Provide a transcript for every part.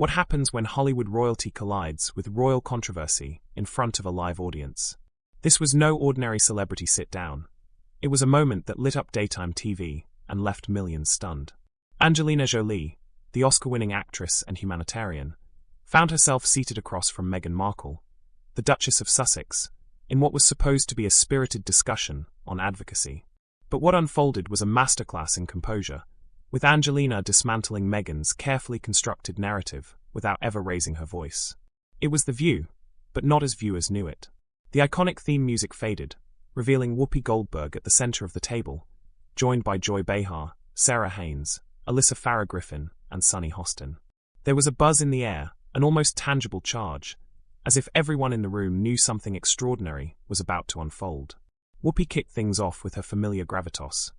What happens when Hollywood royalty collides with royal controversy in front of a live audience? This was no ordinary celebrity sit-down. It was a moment that lit up daytime TV and left millions stunned. Angelina Jolie, the Oscar-winning actress and humanitarian, found herself seated across from Meghan Markle, the Duchess of Sussex, in what was supposed to be a spirited discussion on advocacy. But what unfolded was a masterclass in composure, with Angelina dismantling Meghan's carefully constructed narrative without ever raising her voice. It was The View, but not as viewers knew it. The iconic theme music faded, revealing Whoopi Goldberg at the center of the table, joined by Joy Behar, Sarah Haynes, Alyssa Farah-Griffin, and Sunny Hostin. There was a buzz in the air, an almost tangible charge, as if everyone in the room knew something extraordinary was about to unfold. Whoopi kicked things off with her familiar gravitas.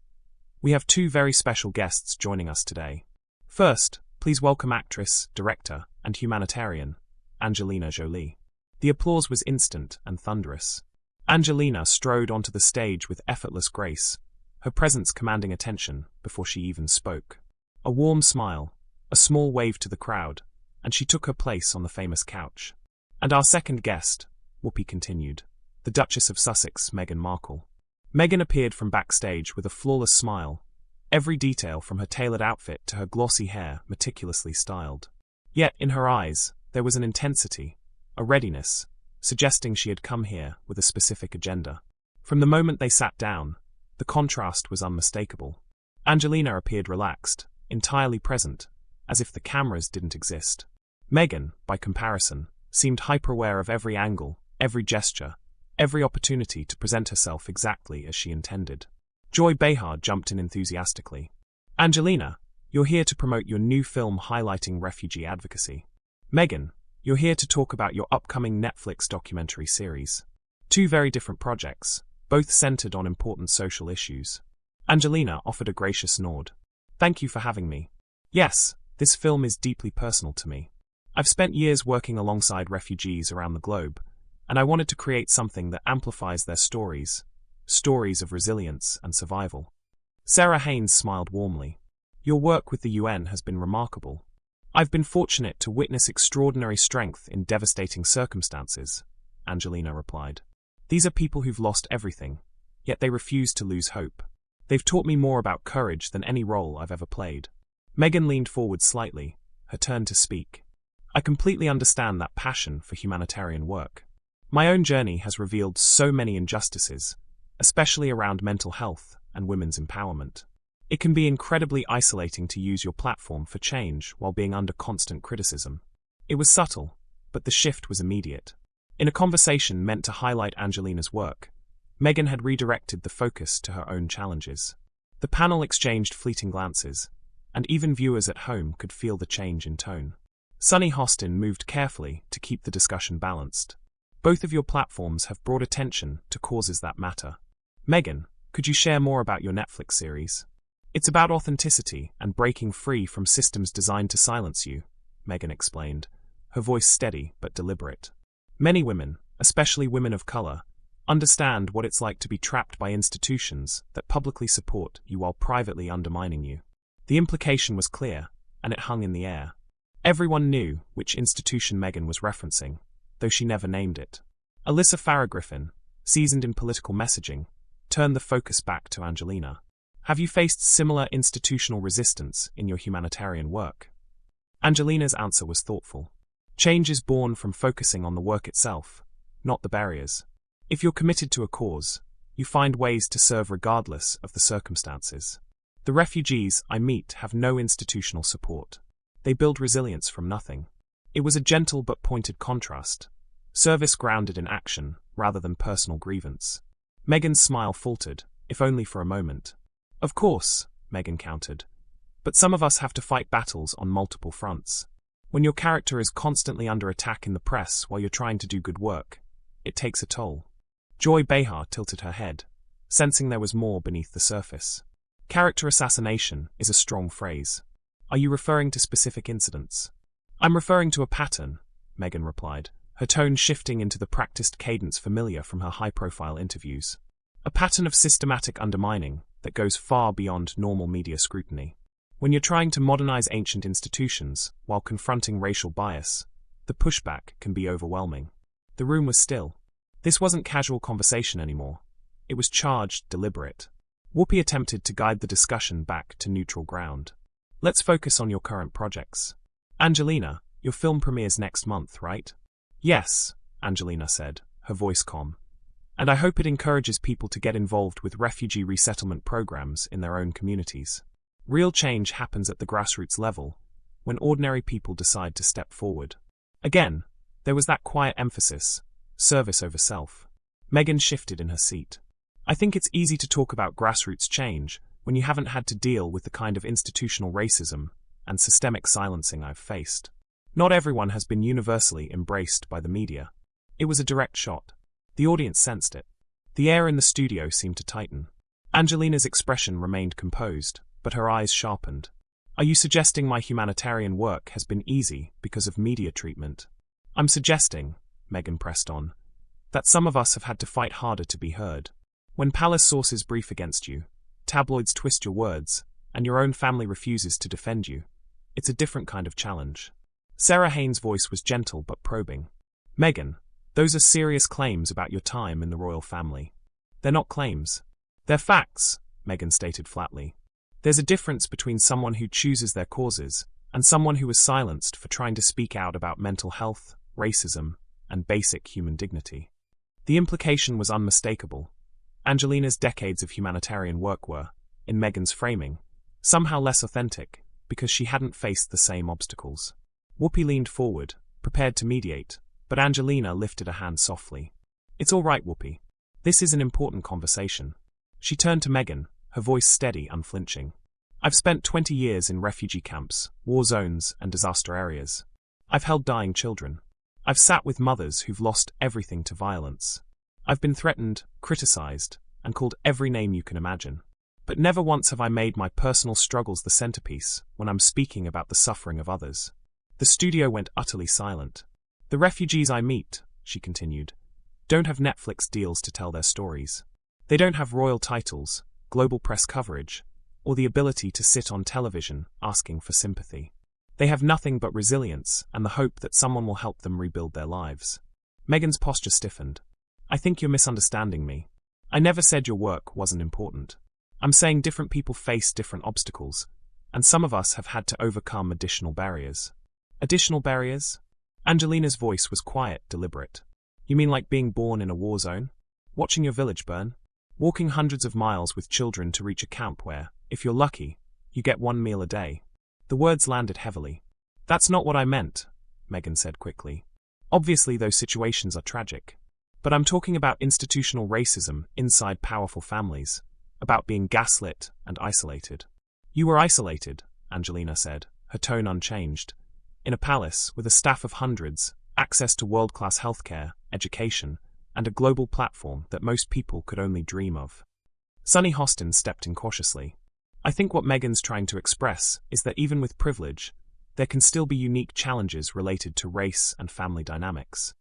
We have two very special guests joining us today. First, please welcome actress, director, and humanitarian, Angelina Jolie. The applause was instant and thunderous. Angelina strode onto the stage with effortless grace, her presence commanding attention before she even spoke. A warm smile, a small wave to the crowd, and she took her place on the famous couch. And our second guest, Whoopi continued, the Duchess of Sussex, Meghan Markle. Meghan appeared from backstage with a flawless smile, every detail from her tailored outfit to her glossy hair meticulously styled. Yet, in her eyes, there was an intensity, a readiness, suggesting she had come here with a specific agenda. From the moment they sat down, the contrast was unmistakable. Angelina appeared relaxed, entirely present, as if the cameras didn't exist. Meghan, by comparison, seemed hyper-aware of every angle, every gesture, every opportunity to present herself exactly as she intended. Joy Behar jumped in enthusiastically. Angelina, you're here to promote your new film highlighting refugee advocacy. Meghan, you're here to talk about your upcoming Netflix documentary series. Two very different projects, both centered on important social issues. Angelina offered a gracious nod. Thank you for having me. Yes, this film is deeply personal to me. I've spent years working alongside refugees around the globe, and I wanted to create something that amplifies their stories of resilience and survival. Sarah Haynes smiled warmly. Your work with the UN has been remarkable. I've been fortunate to witness extraordinary strength in devastating circumstances, Angelina replied. These are people who've lost everything, yet they refuse to lose hope. They've taught me more about courage than any role I've ever played. Meghan leaned forward slightly, her turn to speak. I completely understand that passion for humanitarian work. My own journey has revealed so many injustices, especially around mental health and women's empowerment. It can be incredibly isolating to use your platform for change while being under constant criticism. It was subtle, but the shift was immediate. In a conversation meant to highlight Angelina's work, Meghan had redirected the focus to her own challenges. The panel exchanged fleeting glances, and even viewers at home could feel the change in tone. Sunny Hostin moved carefully to keep the discussion balanced. Both of your platforms have brought attention to causes that matter. Meghan, could you share more about your Netflix series? It's about authenticity and breaking free from systems designed to silence you, Meghan explained, her voice steady but deliberate. Many women, especially women of color, understand what it's like to be trapped by institutions that publicly support you while privately undermining you. The implication was clear, and it hung in the air. Everyone knew which institution Meghan was referencing, though she never named it. Alyssa Farah-Griffin, seasoned in political messaging, turned the focus back to Angelina. Have you faced similar institutional resistance in your humanitarian work? Angelina's answer was thoughtful. Change is born from focusing on the work itself, not the barriers. If you're committed to a cause, you find ways to serve regardless of the circumstances. The refugees I meet have no institutional support. They build resilience from nothing. It was a gentle but pointed contrast, service grounded in action rather than personal grievance. Meghan's smile faltered, if only for a moment. Of course, Meghan countered, but some of us have to fight battles on multiple fronts. When your character is constantly under attack in the press while you're trying to do good work, it takes a toll. Joy Behar tilted her head, sensing there was more beneath the surface. Character assassination is a strong phrase. Are you referring to specific incidents? I'm referring to a pattern, Meghan replied, her tone shifting into the practiced cadence familiar from her high-profile interviews. A pattern of systematic undermining that goes far beyond normal media scrutiny. When you're trying to modernize ancient institutions while confronting racial bias, the pushback can be overwhelming. The room was still. This wasn't casual conversation anymore. It was charged, deliberate. Whoopi attempted to guide the discussion back to neutral ground. Let's focus on your current projects. Angelina, your film premieres next month, right? Yes, Angelina said, her voice calm. And I hope it encourages people to get involved with refugee resettlement programs in their own communities. Real change happens at the grassroots level, when ordinary people decide to step forward. Again, there was that quiet emphasis, service over self. Meghan shifted in her seat. I think it's easy to talk about grassroots change when you haven't had to deal with the kind of institutional racism and systemic silencing I've faced. Not everyone has been universally embraced by the media. It was a direct shot. The audience sensed it. The air in the studio seemed to tighten. Angelina's expression remained composed, but her eyes sharpened. Are you suggesting my humanitarian work has been easy because of media treatment? I'm suggesting, Meghan pressed on, that some of us have had to fight harder to be heard. When palace sources brief against you, tabloids twist your words, and your own family refuses to defend you, it's a different kind of challenge. Sarah Haynes' voice was gentle but probing. Meghan, those are serious claims about your time in the royal family. They're not claims. They're facts, Meghan stated flatly. There's a difference between someone who chooses their causes and someone who was silenced for trying to speak out about mental health, racism, and basic human dignity. The implication was unmistakable. Angelina's decades of humanitarian work were, in Meghan's framing, somehow less authentic because she hadn't faced the same obstacles. Whoopi leaned forward, prepared to mediate, but Angelina lifted a hand softly. It's all right, Whoopi. This is an important conversation. She turned to Meghan, her voice steady, unflinching. I've spent 20 years in refugee camps, war zones, and disaster areas. I've held dying children. I've sat with mothers who've lost everything to violence. I've been threatened, criticized, and called every name you can imagine. But never once have I made my personal struggles the centerpiece when I'm speaking about the suffering of others. The studio went utterly silent. The refugees I meet, she continued, don't have Netflix deals to tell their stories. They don't have royal titles, global press coverage, or the ability to sit on television asking for sympathy. They have nothing but resilience and the hope that someone will help them rebuild their lives. Meghan's posture stiffened. I think you're misunderstanding me. I never said your work wasn't important. I'm saying different people face different obstacles, and some of us have had to overcome additional barriers. Additional barriers? Angelina's voice was quiet, deliberate. You mean like being born in a war zone? Watching your village burn? Walking hundreds of miles with children to reach a camp where, if you're lucky, you get one meal a day? The words landed heavily. That's not what I meant, Meghan said quickly. Obviously those situations are tragic. But I'm talking about institutional racism inside powerful families, about being gaslit and isolated. You were isolated, Angelina said, her tone unchanged. In a palace with a staff of hundreds, access to world-class healthcare, education, and a global platform that most people could only dream of. Sunny Hostin stepped in cautiously. I think what Meghan's trying to express is that even with privilege, there can still be unique challenges related to race and family dynamics.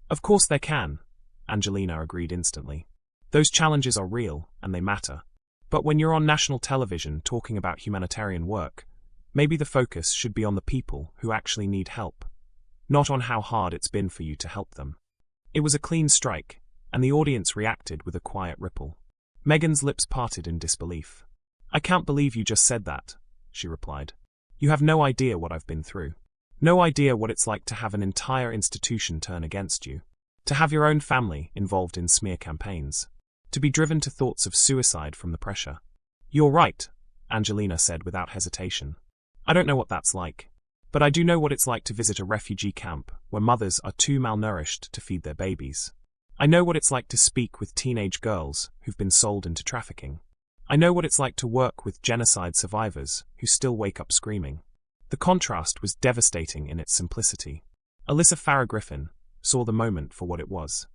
Of course there can, Angelina agreed instantly. Those challenges are real, and they matter. But when you're on national television talking about humanitarian work, maybe the focus should be on the people who actually need help, not on how hard it's been for you to help them. It was a clean strike, and the audience reacted with a quiet ripple. Meghan's lips parted in disbelief. I can't believe you just said that, she replied. You have no idea what I've been through. No idea what it's like to have an entire institution turn against you. To have your own family involved in smear campaigns. To be driven to thoughts of suicide from the pressure. You're right, Angelina said without hesitation. I don't know what that's like. But I do know what it's like to visit a refugee camp where mothers are too malnourished to feed their babies. I know what it's like to speak with teenage girls who've been sold into trafficking. I know what it's like to work with genocide survivors who still wake up screaming. The contrast was devastating in its simplicity. Alyssa Farah-Griffin saw the moment for what it was.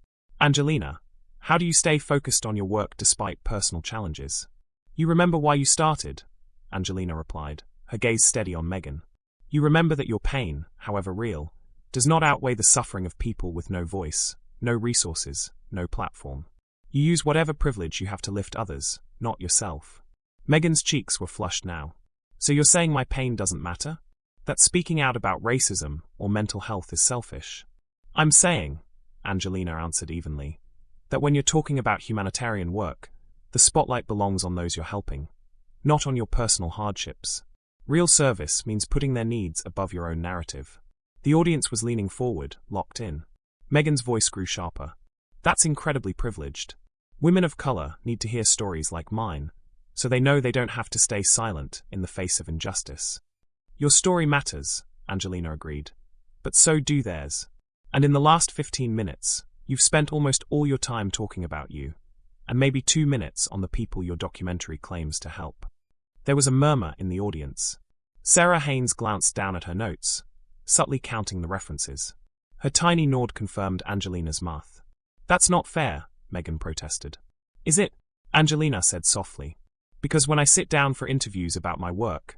Angelina, how do you stay focused on your work despite personal challenges? You remember why you started, Angelina replied, her gaze steady on Meghan. You remember that your pain, however real, does not outweigh the suffering of people with no voice, no resources, no platform. You use whatever privilege you have to lift others, not yourself. Meghan's cheeks were flushed now. So you're saying my pain doesn't matter? That speaking out about racism or mental health is selfish? I'm saying, Angelina answered evenly, that when you're talking about humanitarian work, the spotlight belongs on those you're helping, not on your personal hardships. Real service means putting their needs above your own narrative. The audience was leaning forward, locked in. Meghan's voice grew sharper. That's incredibly privileged. Women of color need to hear stories like mine, so they know they don't have to stay silent in the face of injustice. Your story matters, Angelina agreed, but so do theirs. And in the last 15 minutes, you've spent almost all your time talking about you, and maybe 2 minutes on the people your documentary claims to help. There was a murmur in the audience. Sarah Haynes glanced down at her notes, subtly counting the references. Her tiny nod confirmed Angelina's math. That's not fair, Meghan protested. Is it? Angelina said softly. Because when I sit down for interviews about my work,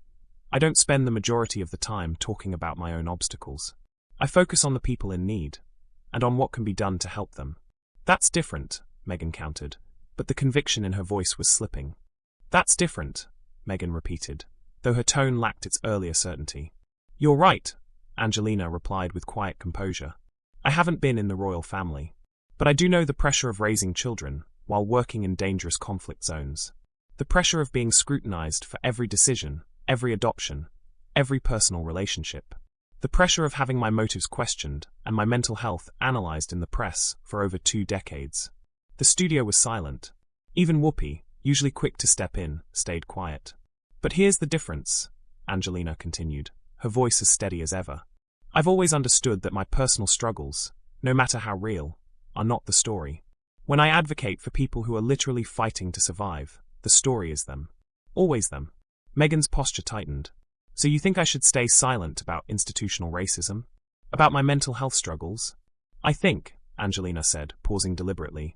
I don't spend the majority of the time talking about my own obstacles. I focus on the people in need, and on what can be done to help them. That's different, Meghan countered, but the conviction in her voice was slipping. That's different, Meghan repeated, though her tone lacked its earlier certainty. You're right, Angelina replied with quiet composure. I haven't been in the royal family, but I do know the pressure of raising children while working in dangerous conflict zones. The pressure of being scrutinized for every decision, every adoption, every personal relationship. The pressure of having my motives questioned and my mental health analyzed in the press for over 2 decades. The studio was silent. Even Whoopi, usually quick to step in, stayed quiet. But here's the difference, Angelina continued, her voice as steady as ever. I've always understood that my personal struggles, no matter how real, are not the story. When I advocate for people who are literally fighting to survive, the story is them. Always them. Meghan's posture tightened. So you think I should stay silent about institutional racism? About my mental health struggles? I think, Angelina said, pausing deliberately,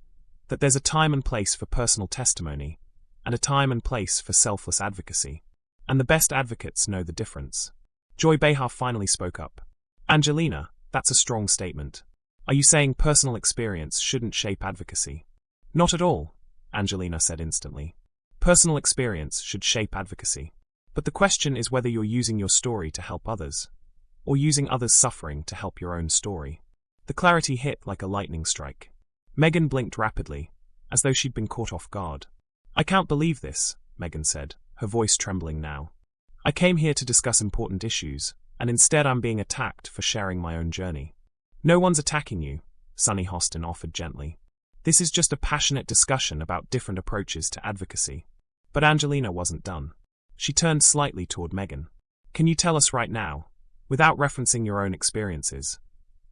that there's a time and place for personal testimony, and a time and place for selfless advocacy. And the best advocates know the difference. Joy Behar finally spoke up. Angelina, that's a strong statement. Are you saying personal experience shouldn't shape advocacy? Not at all, Angelina said instantly. Personal experience should shape advocacy. But the question is whether you're using your story to help others, or using others' suffering to help your own story. The clarity hit like a lightning strike. Meghan blinked rapidly, as though she'd been caught off guard. I can't believe this, Meghan said, her voice trembling now. I came here to discuss important issues, and instead I'm being attacked for sharing my own journey. No one's attacking you, Sunny Hostin offered gently. This is just a passionate discussion about different approaches to advocacy. But Angelina wasn't done. She turned slightly toward Meghan. Can you tell us right now, without referencing your own experiences,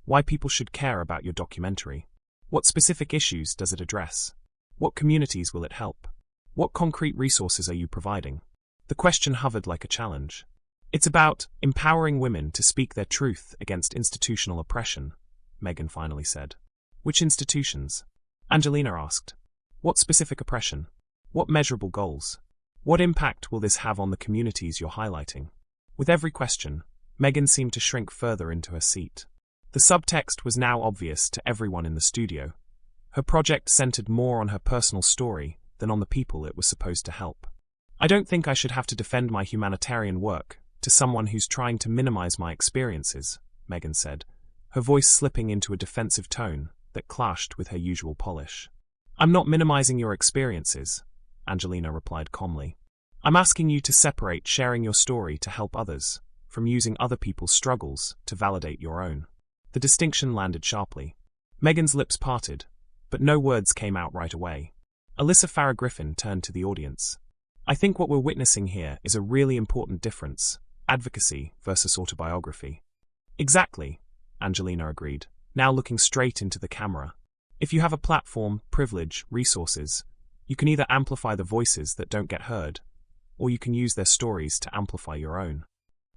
why people should care about your documentary? What specific issues does it address? What communities will it help? What concrete resources are you providing? The question hovered like a challenge. It's about empowering women to speak their truth against institutional oppression, Meghan finally said. Which institutions? Angelina asked. What specific oppression? What measurable goals? What impact will this have on the communities you're highlighting? With every question, Meghan seemed to shrink further into her seat. The subtext was now obvious to everyone in the studio. Her project centered more on her personal story than on the people it was supposed to help. I don't think I should have to defend my humanitarian work to someone who's trying to minimize my experiences, Meghan said, her voice slipping into a defensive tone that clashed with her usual polish. I'm not minimizing your experiences, Angelina replied calmly. I'm asking you to separate sharing your story to help others from using other people's struggles to validate your own. The distinction landed sharply. Meghan's lips parted, but no words came out right away. Alyssa Farah-Griffin turned to the audience. I think what we're witnessing here is a really important difference, advocacy versus autobiography. Exactly, Angelina agreed, now looking straight into the camera. If you have a platform, privilege, resources, you can either amplify the voices that don't get heard, or you can use their stories to amplify your own.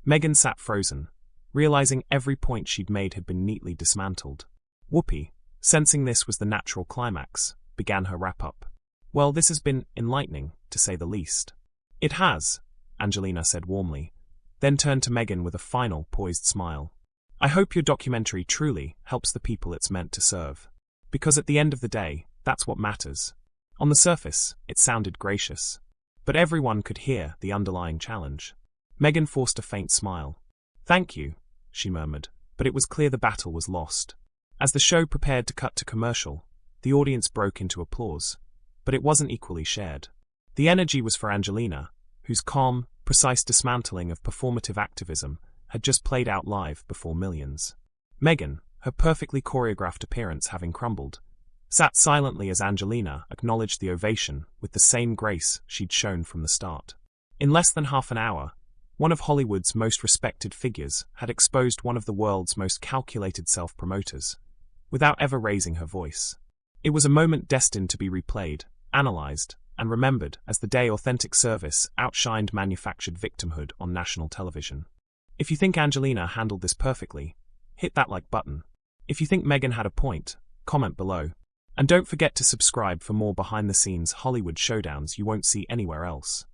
Meghan sat frozen, realizing every point she'd made had been neatly dismantled. Whoopi, sensing this was the natural climax, began her wrap-up. Well, this has been enlightening, to say the least. It has, Angelina said warmly, then turned to Meghan with a final, poised smile. I hope your documentary truly helps the people it's meant to serve. Because at the end of the day, that's what matters. On the surface, it sounded gracious. But everyone could hear the underlying challenge. Meghan forced a faint smile. "Thank you," she murmured, but it was clear the battle was lost. As the show prepared to cut to commercial, the audience broke into applause, but it wasn't equally shared. The energy was for Angelina, whose calm, precise dismantling of performative activism had just played out live before millions. Meghan, her perfectly choreographed appearance having crumbled, sat silently as Angelina acknowledged the ovation with the same grace she'd shown from the start. In less than half an hour, one of Hollywood's most respected figures had exposed one of the world's most calculated self-promoters, without ever raising her voice. It was a moment destined to be replayed, analyzed, and remembered as the day authentic service outshined manufactured victimhood on national television. If you think Angelina handled this perfectly, hit that like button. If you think Meghan had a point, comment below. And don't forget to subscribe for more behind-the-scenes Hollywood showdowns you won't see anywhere else.